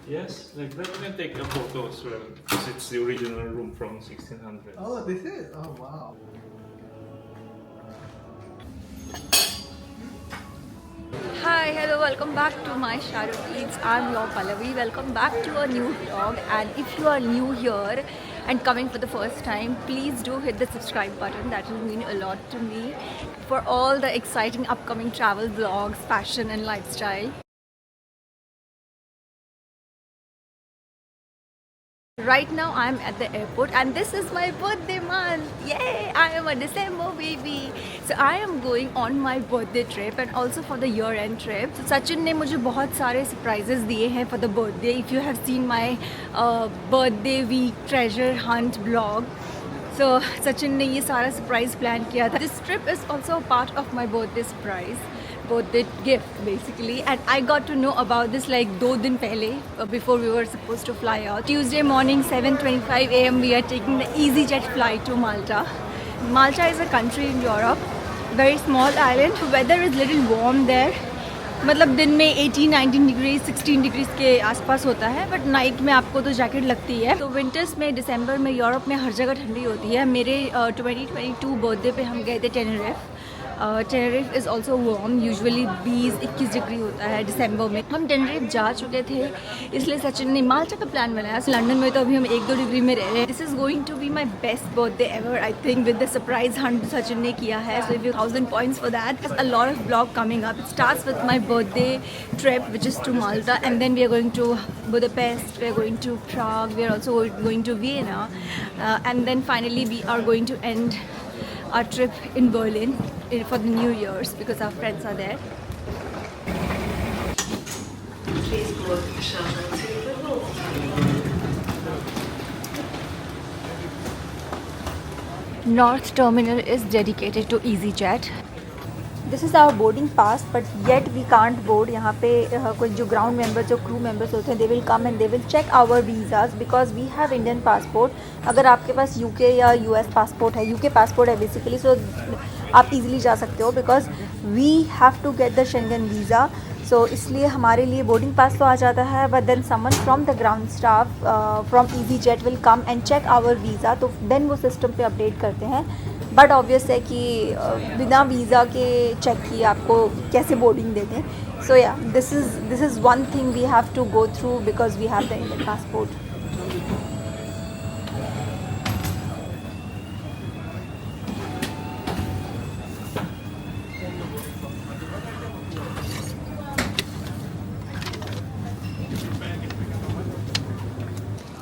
Yes, like that you can take a photo as well because it's the original room from 1600s. Oh, this is? Oh, wow. Hi, hello, welcome back to my Shadow Feeds. I'm your Pallavi. Welcome back to a new vlog. And if you are new here and coming for the first time, please do hit the subscribe button. That will mean a lot to me for all the exciting upcoming travel vlogs, fashion and lifestyle. Right now I'm at the airport and this is my birthday month. Yay! I am a December baby. So I am going on my birthday trip and also for the year end trip. So Sachin ने मुझे बहुत सारे surprises दिए हैं for the birthday. If you have seen my birthday week treasure hunt vlog, so Sachin ने ये सारा surprise plan किया था. This trip is also a part of my birthday surprise. Birthday gift basically, and I got to know about this like 2 दिन पहले before we were supposed to fly out. Tuesday morning 7:25 a.m. we are taking the EasyJet flight to Malta. Malta is a country in Europe, very small island. Weather is little warm there. मतलब दिन में 18-19 degree 16 degree के आसपास होता है, but night में आपको तो जैकेट लगती है. तो विंटर्स में दिसंबर में यूरोप में हर जगह ठंडी होती है. मेरे 2022 बर्थडे पे हम गए थे Tenerife. Tenerife is also warm, usually 20-21 degree होता है दिसंबर में. हम टेनरिफ जा चुके थे, इसलिए सचिन ने माल्टा का प्लान बनाया. लंदन में तो अभी हम 1-2 डिग्री में रह रहे हैं. This is going to be my best birthday ever I think, with the surprise hunt Sachin ने किया है. So if you 1000 points for that. A lot of blog coming up. It starts with my birthday trip which is to Malta, and then we are going to Budapest, we are going to Prague, we are also going to Vienna, and then finally we are going to end our trip in Berlin for the New Year's because our friends are there. Please board North Terminal is dedicated to EasyJet. This is our boarding pass, but yet we can't board. यहाँ पे कुछ जो ground members जो crew members होते हैं, they will come and they will check our visas because we have Indian passport. अगर आपके पास यूके या यूएस पासपोर्ट है, यूके पासपोर्ट है बेसिकली, सो आप इजीली जा सकते हो because we have to get the Schengen visa. So इसलिए हमारे लिए बोर्डिंग पास तो आ जाता है, but then someone from the ground staff from EasyJet will come and check our visa. तो देन वो सिस्टम पे अपडेट करते हैं. बट ऑब्वियस है कि बिना वीज़ा के चेक किए आपको कैसे बोर्डिंग देते हैं. So yeah this is one thing we have to go through because we have the Indian passport.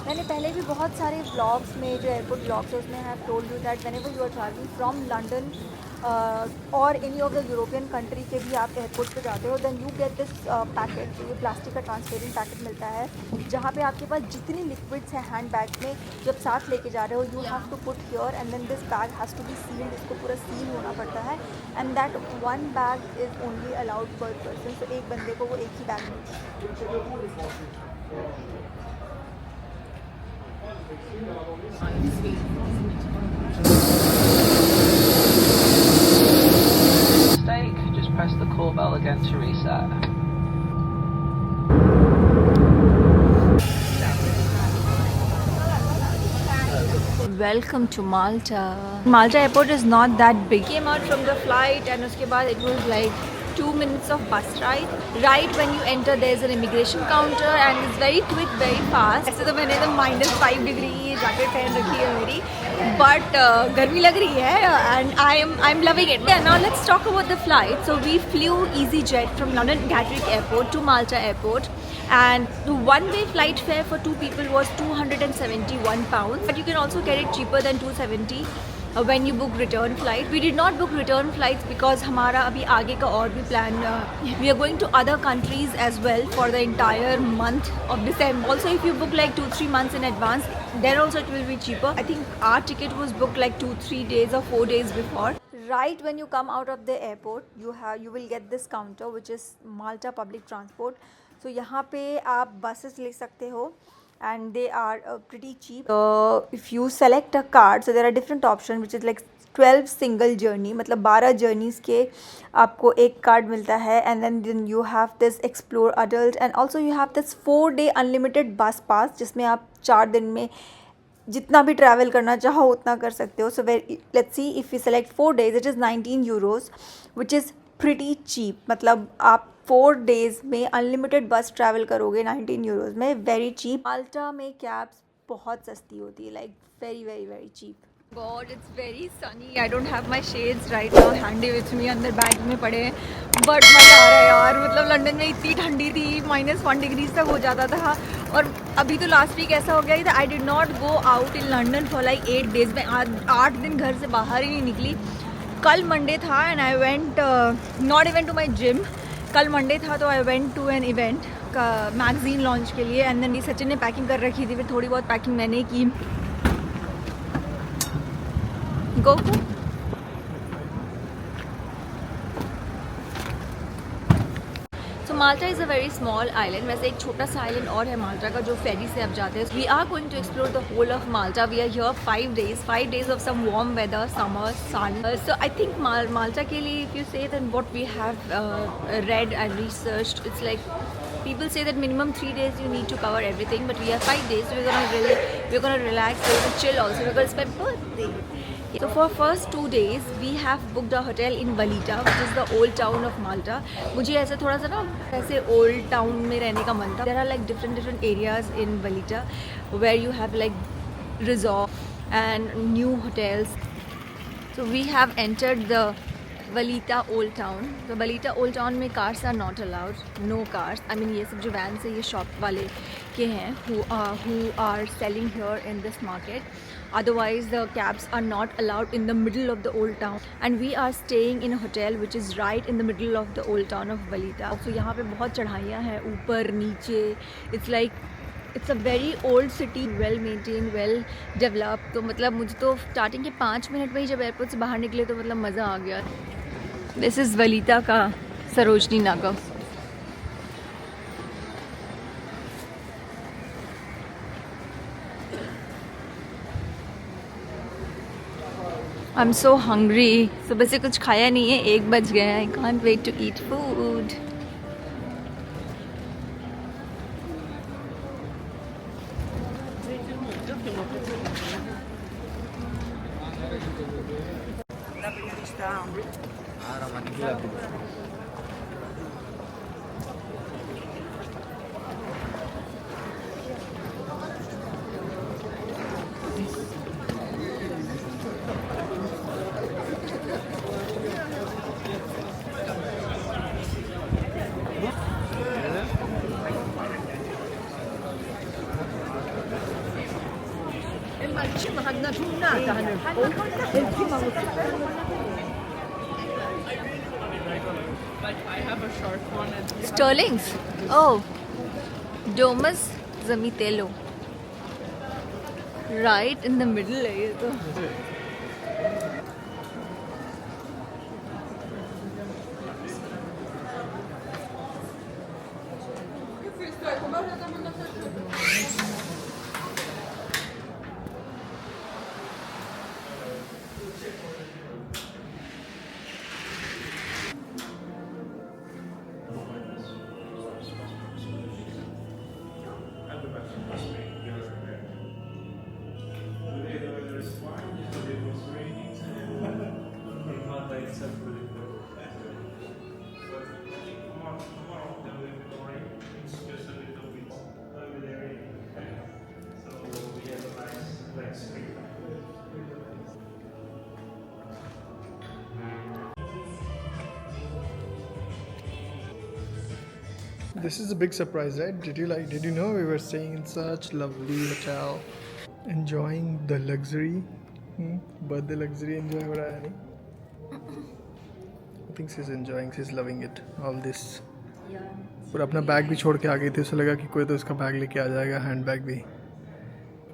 मैंने पहले भी बहुत सारे व्लॉग्स में जो एयरपोर्ट व्लॉग्स है उसमें have told you that whenever you are travelling from London और any of the European country के भी आप एयरपोर्ट पे जाते हो, then you get this packet. ये प्लास्टिक का ट्रांसपेरेंट पैकेट मिलता है जहाँ पे आपके पास जितनी लिक्विड्स हैं हैंड बैग में जब साथ लेके जा रहे हो, you have to put here and then this bag has to be sealed. इसको पूरा सील होना पड़ता है and that one bag is only allowed per person. तो एक बंदे को वो एक ही बैग मिलता है. Mistake, just press the call bell again to reset. Welcome to Malta. Malta airport is not that big. Came out from the flight and उसके बाद it was like 2 minutes of bus ride. Right when you enter there is an immigration counter and it's very quick, very fast. ऐसे तो मैंने तो -5 degree jacket पहन रखी है मेरी, but गर्मी लग रही है and I'm loving it. Yeah, now let's talk about the flight. So we flew EasyJet from London Gatwick Airport to Malta Airport. And the one-way flight fare for 2 people was £271, but you can also get it cheaper than 270 when you book return flight. We did not book return flights because हमारा अभी आगे का और भी plan. We are going to other countries as well for the entire month of December. Also, if you book like 2-3 months in advance, then also it will be cheaper. I think our ticket was booked like 2-3 days or 4 days before. Right when you come out of the airport, you will get this counter which is Malta Public Transport. So यहाँ पे आप buses ले सकते हो and they are pretty cheap. If you select a card, so there are different options which is like 12 single journey, मतलब 12 journeys के आपको एक कार्ड मिलता है. And then you have this explore adult and also you have this 4-day unlimited bus pass, जिसमें आप 4 दिन में जितना भी ट्रैवल करना चाहो उतना कर सकते हो. So let's see if you select 4 days, it is 19 euros, which is pretty cheap. मतलब आप 4 days में अनलिमिटेड बस ट्रैवल करोगे 19 euros में, वेरी चीप. माल्टा में कैब्स बहुत सस्ती होती है, like very very very cheap. God, it's very sunny. I don't have my shades right now handy with me. अंदर बैग में पड़े हैं. But मज़ा आ रहा है यार. मतलब लंदन में इतनी ठंडी थी, -1 degrees तक हो जाता था. और अभी तो लास्ट वीक ऐसा हो गया था, I did not go out in London for like 8 days. मैं 8 दिन घर से बाहर ही नहीं निकली. कल मंडे था and I went not even to my gym. कल मंडे था तो I went to an event का मैगजीन लॉन्च के लिए. एंड देन सचिन ने पैकिंग कर रखी थी, फिर थोड़ी बहुत पैकिंग मैंने की. Go. So Malta is a very small island. वैसे एक छोटा सा island और है माल्टा का जो फेरी से आप जाते हैं. We are going to explore the whole of Malta. We are here 5 days. 5 days of some warm weather, summer, sun. So I think Malta के लिए, if you say then what we have read and researched, it's like people say that minimum 3 days you need to cover everything. But we have 5 days. So we're gonna relax. We're gonna chill also. We're gonna spend birthday. So for first 2 days we have booked a hotel in Valletta, which is the old town of Malta. मुझे ऐसे थोड़ा सा ना ऐसे old town में रहने का मन था. There are like different areas in Valletta where you have like resort and new hotels. So we have entered the Valletta Old Town. तो Valletta Old Town में cars are not allowed. No cars. I mean ये सब जो vans है ये shop वाले के हैं who are selling here in this market. Otherwise the cabs are not allowed in the middle of the old town. And we are staying in a hotel which is right in the middle of the old town of Valletta. So यहाँ पे बहुत चढ़ाइयाँ हैं ऊपर नीचे. It's like it's a very old city, well maintained, well developed. तो मतलब मुझे तो स्टार्टिंग के 5 मिनट में ही जब एयरपोर्ट से बाहर निकले तो मतलब मज़ा आ गया. दिस इज़ वलीता का Sarojini Nagar. I'm so hungry. सुबह से कुछ खाया नहीं है, 1 बज गए हैं. I can't wait to eat food. Sterling's. Oh, Domus Zamitello. Right in the middle है ये तो. This is a big surprise, right? Did you know we were staying in such lovely hotel, enjoying the luxury, birthday luxury enjoy हो रहा है नहीं? I think she's enjoying, she's loving it, all this. पूरा अपना bag भी छोड़ के आ गई थी, उसे लगा कि कोई तो इसका बैग लेके आ जाएगा, हैंड बैग भी.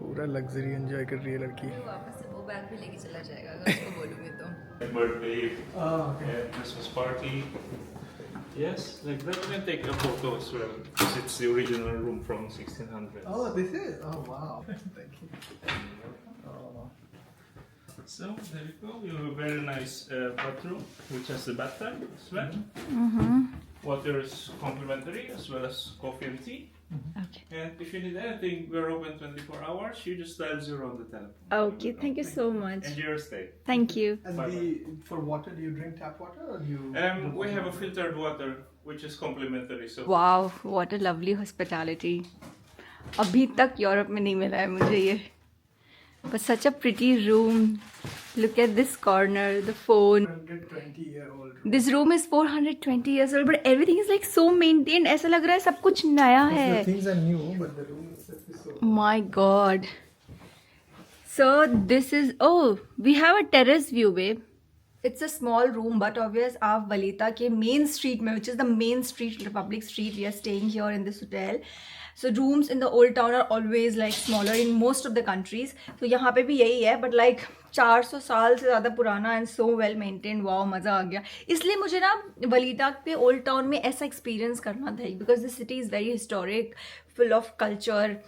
पूरा लग्जरी एंजॉय कर रही है लड़की. वापस से वो बैग भी लेके चला जाएगा अगर उसको बोलूँगी तो. Birthday, okay. Christmas party. Yes, like that. You can take a photo as well because it's the original room from 1600s. Oh, this is? Oh, wow. Thank you. Oh. So there you go. You have a very nice bathroom, which has a bathtub as well. Water is complimentary as well as coffee and tea. Okay. And if you need anything, we're open 24 hours. You just dial 0 on the telephone. Okay, thank you so much. Enjoy your stay. Thank you. And Bye-bye. for water, do you drink tap water or do you? We have a filtered water, which is complimentary. So Wow, what a lovely hospitality. अभी तक Europe में नहीं मिला है मुझे ये. But such a pretty room. Look at this corner, the phone. 120-year-old. This room is 420 years old, but everything is like so maintained. ऐसा लग रहा है सब कुछ नया The है. things are new, but the room itself is so. My God. So this is, oh, we have a terrace view, babe. It's a small room, but obvious आप वलीता के main street में, which is the main street, Republic Street, we are staying here in this hotel. So rooms in the old town are always like smaller in most of the countries. So यहाँ पे भी यही है, but like 400 साल से ज़्यादा पुराना and so well maintained. Wow, मज़ा आ गया. इसलिए मुझे ना वलीता पे ओल्ड टाउन में ऐसा एक्सपीरियंस करना था, because the city is very historic, full of culture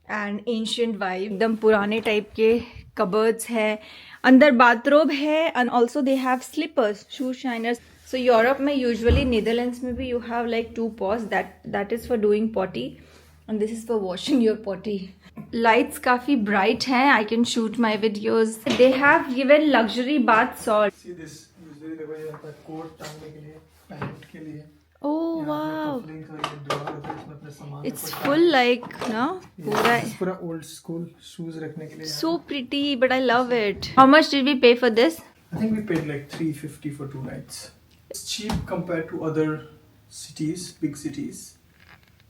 and ancient vibe. एकदम पुराने टाइप के cupboards है, अंदर बाथरोब है, and also they have slippers, shoe shiners. So Europe में usually Netherlands में भी you have like 2 pots, that is for doing potty. And this is for washing your potty. Lights काफी bright हैं. I can shoot my videos. They have given luxury bath salt. See this? Usually देखो ये आता है coat टांगने के लिए, pant के लिए. Oh wow! Cufflinks और ये drawer होता है, इसमें अपने सामान It's रखो. full like no पूरा. This is पूरा old school shoes रखने के लिए. So pretty, but I love it. How much did we pay for this? I think we paid like 350 for 2 nights. It's cheap compared to other cities, big cities.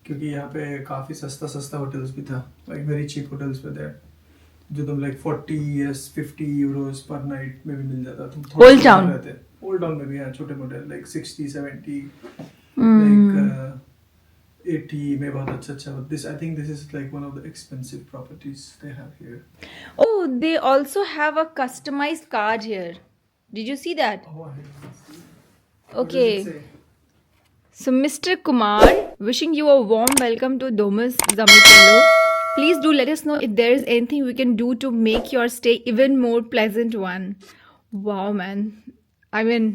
क्योंकि यहाँ पे काफ़ी सस्ता hotels भी था, like very cheap hotels were there, जो तुम like 40 या 50 euros per night में भी मिल जाता. तुम थोड़ा Old town. रहते. Old town में भी यहाँ छोटे मोटे like 60, 70, like 80 में बहुत अच्छा. But this, I think this is like one of the expensive properties they have here. Oh, they also have a customized card here. Did you see that? Oh, I didn't see. What does Okay. it say? So, Mr. Kumar, wishing you a warm welcome to Domus Zamitello. Please do let us know if there is anything we can do to make your stay even more pleasant one. Wow, man. I mean,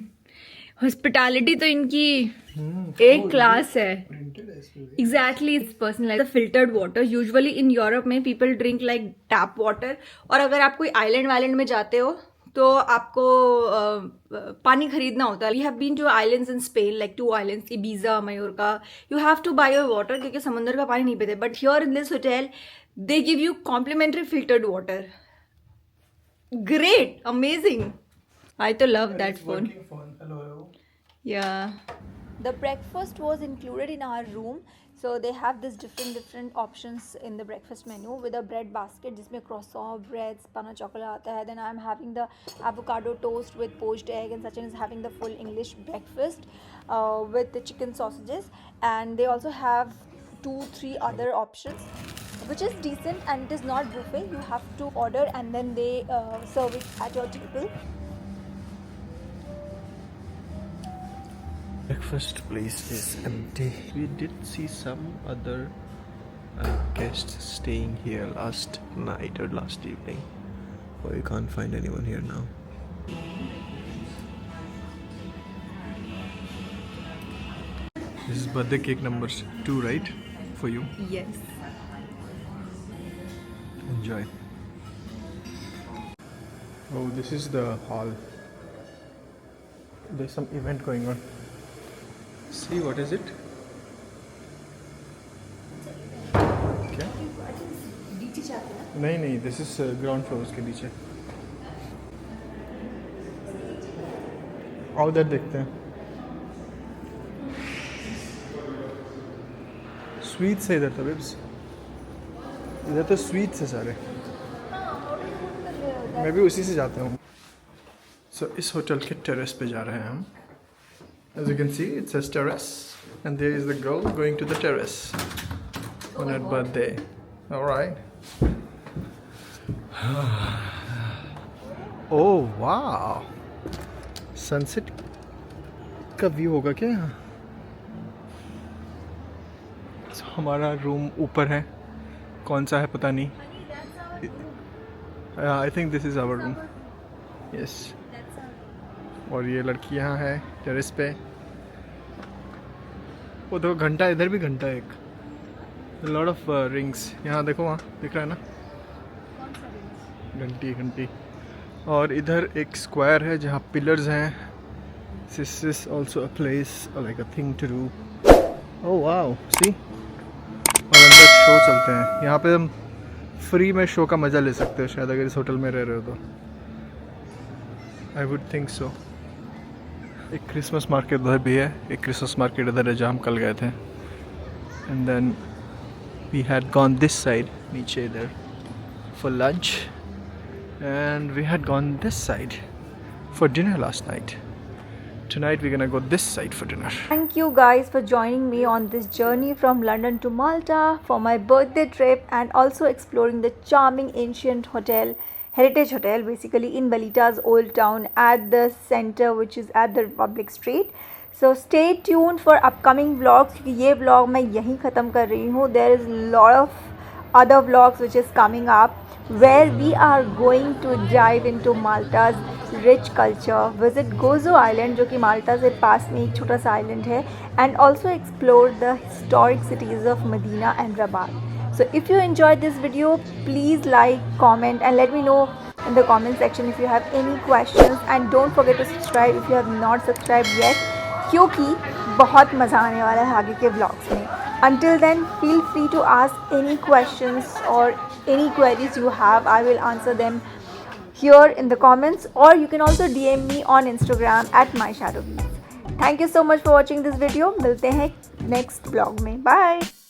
hospitality तो इनकी एक class है. Printed है इसमें. Exactly, it's personalized. The filtered water. Usually in Europe में people drink like tap water. और अगर आप कोई island में जाते हो तो आपको पानी खरीदना होता है. We have been to islands in Spain, like 2 islands, Ibiza, Mallorca. You have to buy your water क्योंकि समंदर का पानी नहीं पीते. But here in this hotel, they give you complimentary filtered water. Great, amazing. I to love that It's phone. working phone. Hello. Yeah. The breakfast was included in our room. So they have this different options in the breakfast menu with a bread basket जिसमें croissant, breads, panna chocolate आता है. Then I'm having the avocado toast with poached egg, and Sachin is having the full English breakfast with the chicken sausages. And they also have 2-3 other options, which is decent, and it is not buffet. You have to order and then they serve it at your table. Breakfast place is empty. We did see some other guests staying here last night or last evening, but we can't find anyone here now. This is birthday cake number 2, right? For you. Yes. Enjoy. Oh, this is the hall. There's some event going on. See, what is it? क्या? नहीं, this is ground floor उसके नीचे. आओ उधर देखते हैं. Sweets है इधर तो बेब्स. इधर तो स्वीट्स है सारे. मैं भी उसी से जाता हूँ. So इस होटल के टेरेस पे जा रहे हैं हम. As you can see, it says terrace, and there is the girl going to the terrace on her birthday. All right. Oh wow! Sunset का व्यू होगा क्या यहाँ? So, हमारा रूम ऊपर है. कौन सा है पता नहीं. I think this is our room. Yes और ये लड़की यहाँ है टेरेस पे। वो देखो घंटा, इधर भी घंटा है एक। लॉट ऑफ रिंग्स यहाँ देखो, वहाँ दिख रहा है ना घंटी घंटी। और इधर एक स्क्वायर है जहाँ पिलर्स हैं। This is also a place like a thing to do. Oh wow see. और अंदर शो चलते हैं यहाँ पे। हम फ्री में शो का मज़ा ले सकते हो शायद, अगर इस होटल में रह रहे हो तो। I would think so. एक क्रिसमस मार्केट उधर भी है, एक क्रिसमस मार्केट इधर है जहाँ हम कल गए थे। And then we had gone this side, नीचे इधर for lunch. And we had gone this side for dinner last night. Tonight we're gonna go this side for dinner. Thank you guys for joining me on this journey from London to Malta for my birthday trip and also exploring the charming ancient hotel, heritage hotel basically in Balita's old town at the center, which is at the Republic Street. So stay tuned for upcoming vlogs क्योंकि ये vlog मैं यहीं ख़त्म कर रही हूँ. There is lot of other vlogs which is coming up where we are going to dive into Malta's rich culture, visit Gozo Island जो कि माल्टा से पास में एक छोटा सा island है, and also explore the historic cities of Medina and Rabat. So if you enjoyed this video, please like, comment and let me know in the comment section if you have any questions, and don't forget to subscribe if you have not subscribed yet क्योंकि बहुत मज़ा आने वाला है आगे के vlogs में. Until then, feel free to ask any questions or any queries you have. I will answer them here in the comments, or you can also DM me on Instagram at myshadowbeats. Thank you so much for watching this video. मिलते हैं next vlog में. Bye.